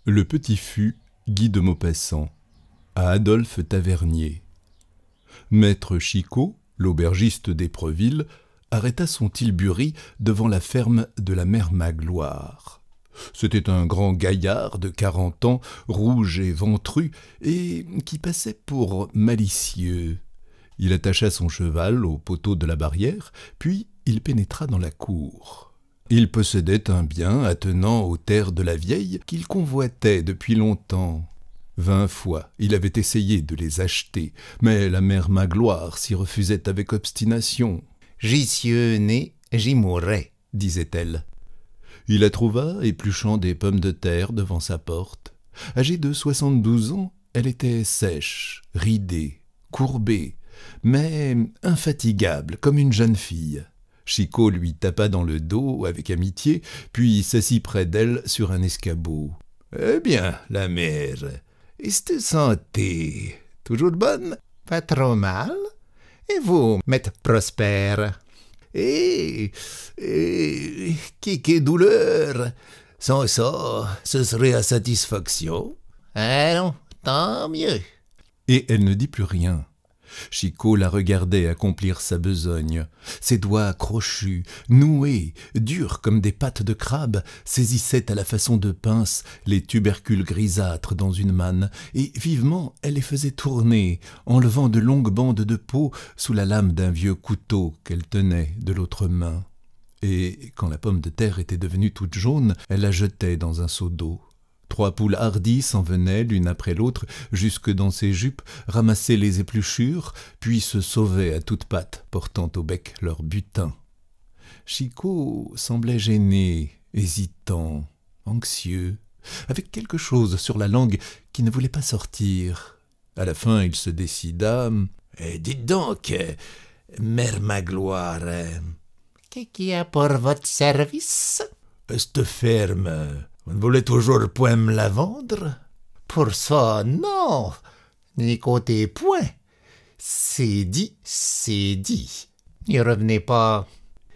Le petit fût, Guy de Maupassant, à Adolphe Tavernier. Maître Chicot, l'aubergiste d'Épreville, arrêta son tilbury devant la ferme de la mère Magloire. C'était un grand gaillard de 40 ans, rouge et ventru, et qui passait pour malicieux. Il attacha son cheval au poteau de la barrière, puis il pénétra dans la cour. Il possédait un bien attenant aux terres de la vieille qu'il convoitait depuis longtemps. 20 fois, il avait essayé de les acheter, mais la mère Magloire s'y refusait avec obstination. « J'y suis né, j'y mourrai », disait-elle. Il la trouva épluchant des pommes de terre devant sa porte. Âgée de 72 ans, elle était sèche, ridée, courbée, mais infatigable comme une jeune fille. Chicot lui tapa dans le dos avec amitié, puis s'assit près d'elle sur un escabeau. « Eh bien, la mère, est-ce santé? Toujours bonne? Pas trop mal? Et vous, maître Prosper? Qui douleur? Sans ça, ce serait à satisfaction. Allons, tant mieux. » Et elle ne dit plus rien. Chicot la regardait accomplir sa besogne. Ses doigts crochus, noués, durs comme des pattes de crabe, saisissaient à la façon de pince les tubercules grisâtres dans une manne, et vivement elle les faisait tourner, enlevant de longues bandes de peau sous la lame d'un vieux couteau qu'elle tenait de l'autre main. Et quand la pomme de terre était devenue toute jaune, elle la jetait dans un seau d'eau. 3 poules hardies s'en venaient l'une après l'autre jusque dans ses jupes, ramassaient les épluchures, puis se sauvaient à toutes pattes, portant au bec leur butin. Chicot semblait gêné, hésitant, anxieux, avec quelque chose sur la langue qui ne voulait pas sortir. À la fin, il se décida. « Dites donc, mère Magloire, qu'est-ce qu'il y a pour votre service? Cette ferme, vous ne voulez toujours point me la vendre? » « Pour ça, non, n'y comptez point. C'est dit, c'est dit. N'y revenez pas.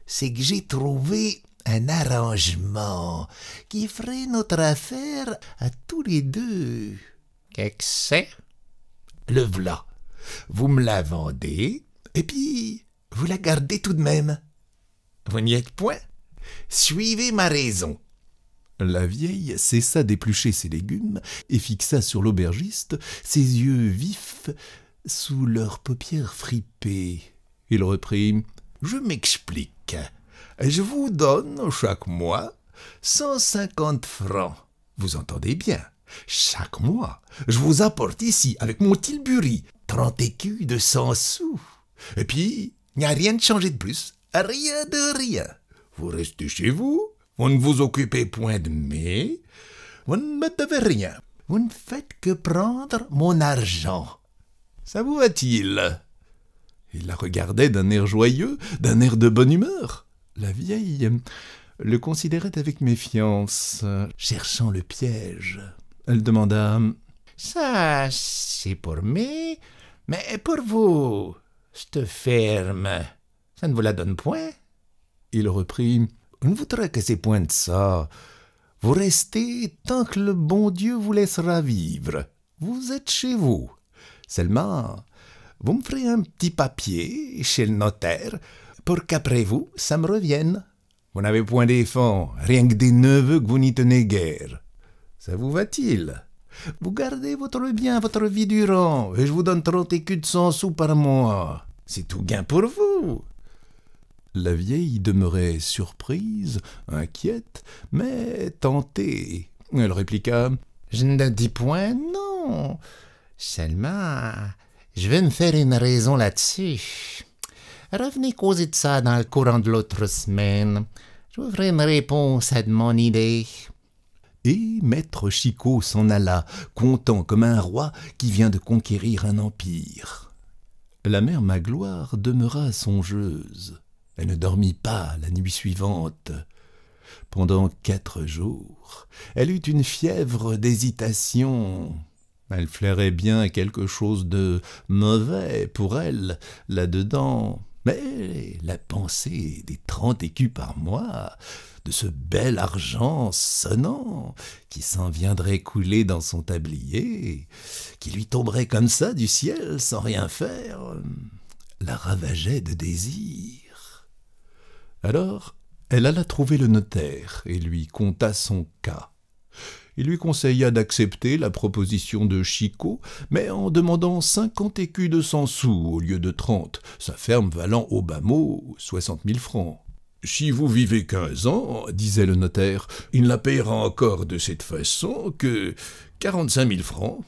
C'est que j'ai trouvé un arrangement qui ferait notre affaire à tous les deux. » « Qu'est-ce que c'est? » « Le v'là. Vous me la vendez, et puis vous la gardez tout de même. Vous n'y êtes point? Suivez ma raison. » La vieille cessa d'éplucher ses légumes et fixa sur l'aubergiste ses yeux vifs sous leurs paupières fripées. Il reprit. « Je m'explique. Je vous donne chaque mois 150 francs. Vous entendez bien? Chaque mois, je vous apporte ici, avec mon tilbury, 30 écus de 100 sous. Et puis, il n'y a rien de changé de plus. Rien de rien. Vous restez chez vous. Vous ne vous occupez point de moi, vous ne me devez rien. Vous ne faites que prendre mon argent. Ça vous va-t-il? » Il la regardait d'un air joyeux, d'un air de bonne humeur. La vieille le considérait avec méfiance, cherchant le piège. Elle demanda. « Ça, c'est pour moi, mais pour vous, cette ferme, ça ne vous la donne point? » Il reprit. « Je ne voudrais que c'est point de ça. Vous restez tant que le bon Dieu vous laissera vivre. Vous êtes chez vous. Seulement, vous me ferez un petit papier chez le notaire pour qu'après vous, ça me revienne. Vous n'avez point des fonds, rien que des neveux que vous n'y tenez guère. Ça vous va-t-il? Vous gardez votre bien votre vie durant, et je vous donne 30 écus de 100 sous par mois. C'est tout gain pour vous. » La vieille demeurait surprise, inquiète, mais tentée. Elle répliqua. « Je ne dis point non. Seulement, je vais me faire une raison là-dessus. Revenez causer de ça dans le courant de l'autre semaine. Je vous ferai une réponse à de mon idée. » Et maître Chicot s'en alla, content comme un roi qui vient de conquérir un empire. La mère Magloire demeura songeuse. Elle ne dormit pas la nuit suivante. Pendant 4 jours, elle eut une fièvre d'hésitation. Elle flairait bien quelque chose de mauvais pour elle, là-dedans. Mais la pensée des 30 écus par mois, de ce bel argent sonnant qui s'en viendrait couler dans son tablier, qui lui tomberait comme ça du ciel sans rien faire, la ravageait de désir. Alors, elle alla trouver le notaire et lui conta son cas. Il lui conseilla d'accepter la proposition de Chicot, mais en demandant 50 écus de 100 sous au lieu de 30, sa ferme valant au bas mot 60 000 francs. « Si vous vivez 15 ans, disait le notaire, il ne la payera encore de cette façon que 45 000 francs. »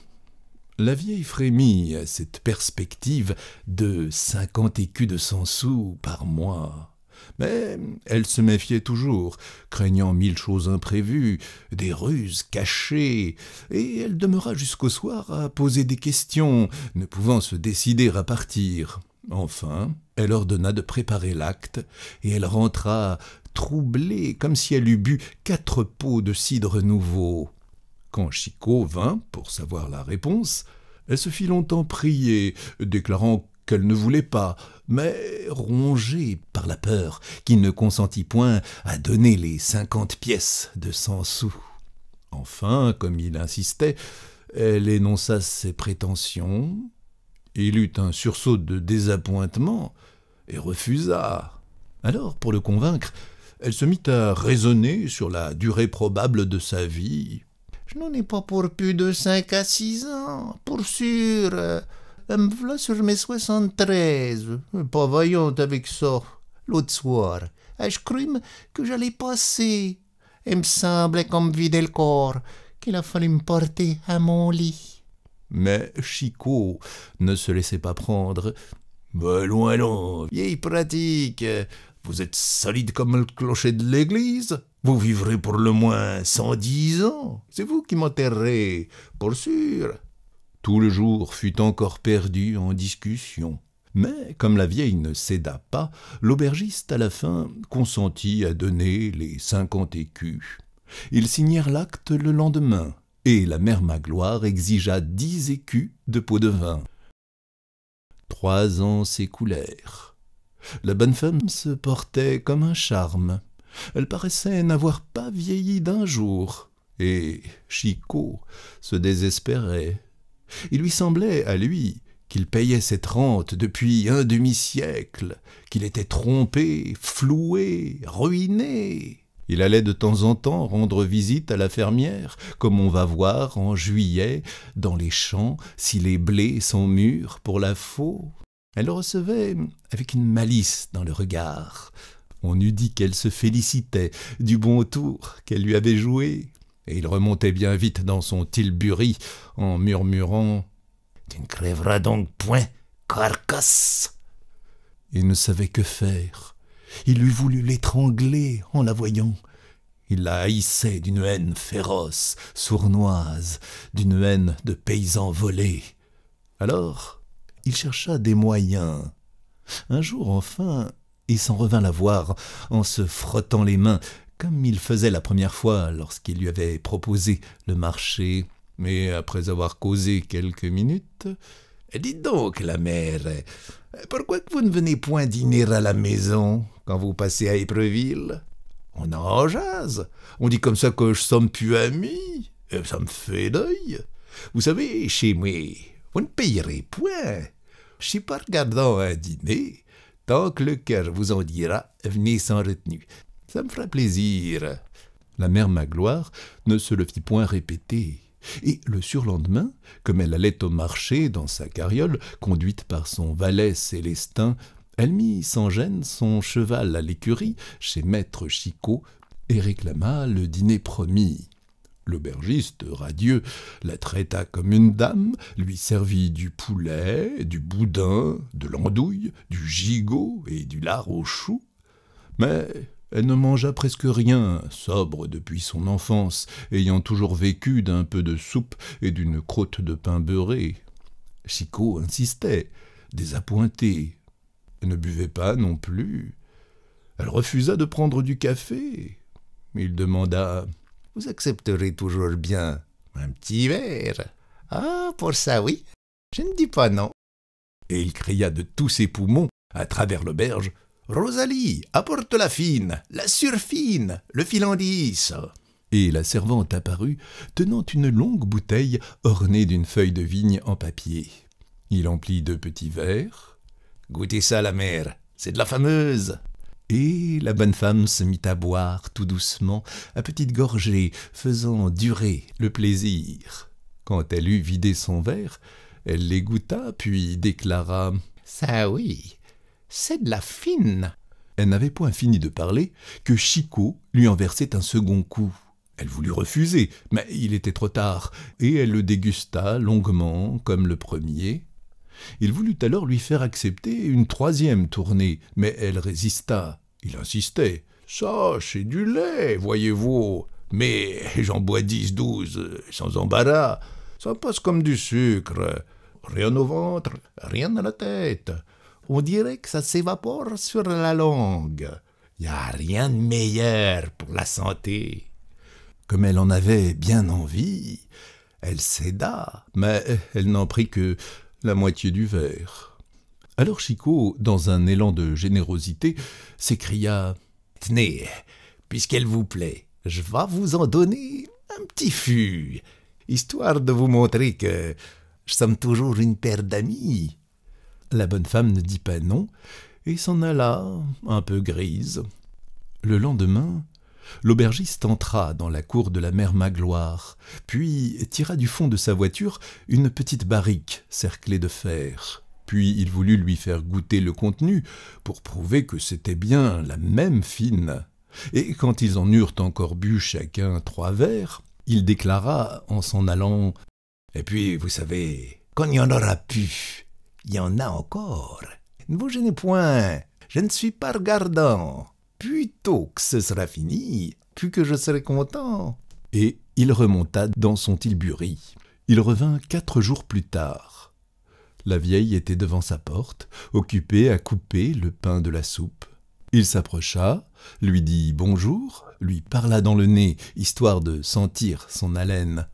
La vieille frémit à cette perspective de 50 écus de 100 sous par mois. Mais elle se méfiait toujours, craignant 1000 choses imprévues, des ruses cachées, et elle demeura jusqu'au soir à poser des questions, ne pouvant se décider à partir. Enfin, elle ordonna de préparer l'acte, et elle rentra troublée, comme si elle eût bu 4 pots de cidre nouveau. Quand Chicot vint pour savoir la réponse, elle se fit longtemps prier, déclarant qu'elle ne voulait pas, mais rongée par la peur, qu'il ne consentit point à donner les 50 pièces de 100 sous. Enfin, comme il insistait, elle énonça ses prétentions. Il eut un sursaut de désappointement et refusa. Alors, pour le convaincre, elle se mit à raisonner sur la durée probable de sa vie. « Je n'en ai pas pour plus de 5 à 6 ans, pour sûr. Me voilà sur mes 73, pas vaillante avec ça. L'autre soir, je crus que j'allais passer. Il me semblait qu'on me vidait le corps, qu'il a fallu me porter à mon lit. » Mais Chicot ne se laissait pas prendre. « Loin, loin, vieille pratique. Vous êtes solide comme le clocher de l'église. Vous vivrez pour le moins 110 ans. C'est vous qui m'enterrez, pour sûr. » Tout le jour fut encore perdu en discussion. Mais, comme la vieille ne céda pas, l'aubergiste, à la fin, consentit à donner les 50 écus. Ils signèrent l'acte le lendemain, et la mère Magloire exigea 10 écus de pot de vin. 3 ans s'écoulèrent. La bonne femme se portait comme un charme. Elle paraissait n'avoir pas vieilli d'un jour, et Chicot se désespérait. Il lui semblait, à lui, qu'il payait cette rente depuis un demi-siècle, qu'il était trompé, floué, ruiné. Il allait de temps en temps rendre visite à la fermière, comme on va voir en juillet, dans les champs, si les blés sont mûrs pour la faux. Elle le recevait avec une malice dans le regard. On eût dit qu'elle se félicitait du bon tour qu'elle lui avait joué. Et il remontait bien vite dans son tilbury en murmurant « Tu ne crèveras donc point, carcasse !» Il ne savait que faire. Il eût voulu l'étrangler en la voyant. Il la haïssait d'une haine féroce, sournoise, d'une haine de paysan volé. Alors, il chercha des moyens. Un jour, enfin, il s'en revint la voir en se frottant les mains, comme il faisait la première fois lorsqu'il lui avait proposé le marché. Mais après avoir causé quelques minutes, « Dites donc, la mère, pourquoi que vous ne venez point dîner à la maison quand vous passez à Épreville? On en jase, on dit comme ça que je sommes plus amis, et ça me fait deuil. Vous savez, chez moi, vous ne payerez point. Je suis pas regardant un dîner, tant que le cœur vous en dira, venez sans retenue. Ça me fera plaisir. » La mère Magloire ne se le fit point répéter. Et le surlendemain, comme elle allait au marché dans sa carriole, conduite par son valet Célestin, elle mit sans gêne son cheval à l'écurie chez maître Chicot et réclama le dîner promis. L'aubergiste, radieux, la traita comme une dame, lui servit du poulet, du boudin, de l'andouille, du gigot et du lard aux choux. Mais elle ne mangea presque rien, sobre depuis son enfance, ayant toujours vécu d'un peu de soupe et d'une croûte de pain beurré. Chicot insistait, désappointé. Elle ne buvait pas non plus. Elle refusa de prendre du café. Il demanda « Vous accepterez toujours bien un petit verre ?»« Ah, pour ça, oui. Je ne dis pas non. » Et il cria de tous ses poumons À travers l'auberge, « Rosalie, apporte la fine, la surfine, le fil en 10 !» Et la servante apparut, tenant une longue bouteille ornée d'une feuille de vigne en papier. Il emplit 2 petits verres. « Goûtez ça, la mère, c'est de la fameuse !» Et la bonne femme se mit à boire tout doucement, à petites gorgées, faisant durer le plaisir. Quand elle eut vidé son verre, elle les goûta, puis déclara « Ça oui, c'est de la fine !» Elle n'avait point fini de parler que Chicot lui en versait un second coup. Elle voulut refuser, mais il était trop tard, et elle le dégusta longuement comme le premier. Il voulut alors lui faire accepter une 3e tournée, mais elle résista. Il insistait. « Ça, c'est du lait, voyez-vous, mais j'en bois 10, 12, sans embarras. Ça passe comme du sucre. Rien au ventre, rien à la tête. On dirait que ça s'évapore sur la langue. Il n'y a rien de meilleur pour la santé. » Comme elle en avait bien envie, elle céda, mais elle n'en prit que la moitié du verre. Alors Chicot, dans un élan de générosité, s'écria « Tenez, puisqu'elle vous plaît, je vais vous en donner un petit fût, histoire de vous montrer que je sommes toujours une paire d'amis. » La bonne femme ne dit pas non et s'en alla, un peu grise. Le lendemain, l'aubergiste entra dans la cour de la mère Magloire, puis tira du fond de sa voiture une petite barrique cerclée de fer. Puis il voulut lui faire goûter le contenu pour prouver que c'était bien la même fine. Et quand ils en eurent encore bu chacun 3 verres, il déclara en s'en allant « Et puis, vous savez, quand il y en aura plus, il y en a encore. Ne vous gênez point, je ne suis pas regardant. Plus tôt que ce sera fini, plus que je serai content. » Et il remonta dans son tilbury. Il revint 4 jours plus tard. La vieille était devant sa porte, occupée à couper le pain de la soupe. Il s'approcha, lui dit bonjour, lui parla dans le nez, histoire de sentir son haleine.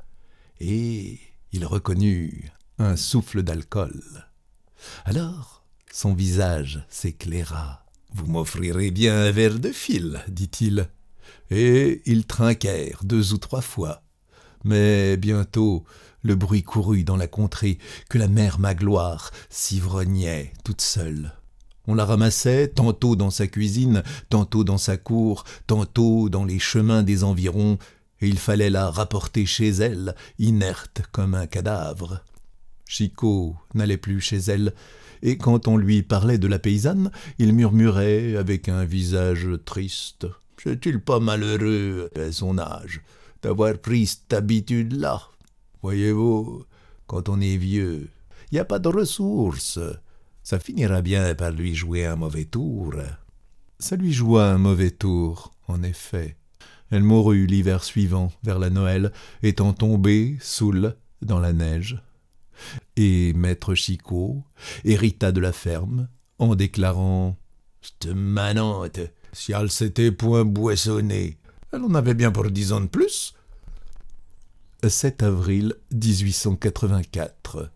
Et il reconnut un souffle d'alcool. Alors son visage s'éclaira. « Vous m'offrirez bien un verre de fil, dit-il. » Et ils trinquèrent 2 ou 3 fois. Mais bientôt, le bruit courut dans la contrée que la mère Magloire s'ivrognait toute seule. On la ramassait tantôt dans sa cuisine, tantôt dans sa cour, tantôt dans les chemins des environs, et il fallait la rapporter chez elle, inerte comme un cadavre. Chicot n'allait plus chez elle, et quand on lui parlait de la paysanne, il murmurait avec un visage triste « C'est-il pas malheureux, à son âge, d'avoir pris cette habitude-là? Voyez-vous, quand on est vieux, il n'y a pas de ressources. Ça finira bien par lui jouer un mauvais tour. » Ça lui joua un mauvais tour, en effet. Elle mourut l'hiver suivant, vers la Noël, étant tombée, saoule, dans la neige. Et maître Chicot hérita de la ferme, en déclarant « C'te manante, si elle s'était point boissonnée, elle en avait bien pour 10 ans de plus. » 7 avril 1884.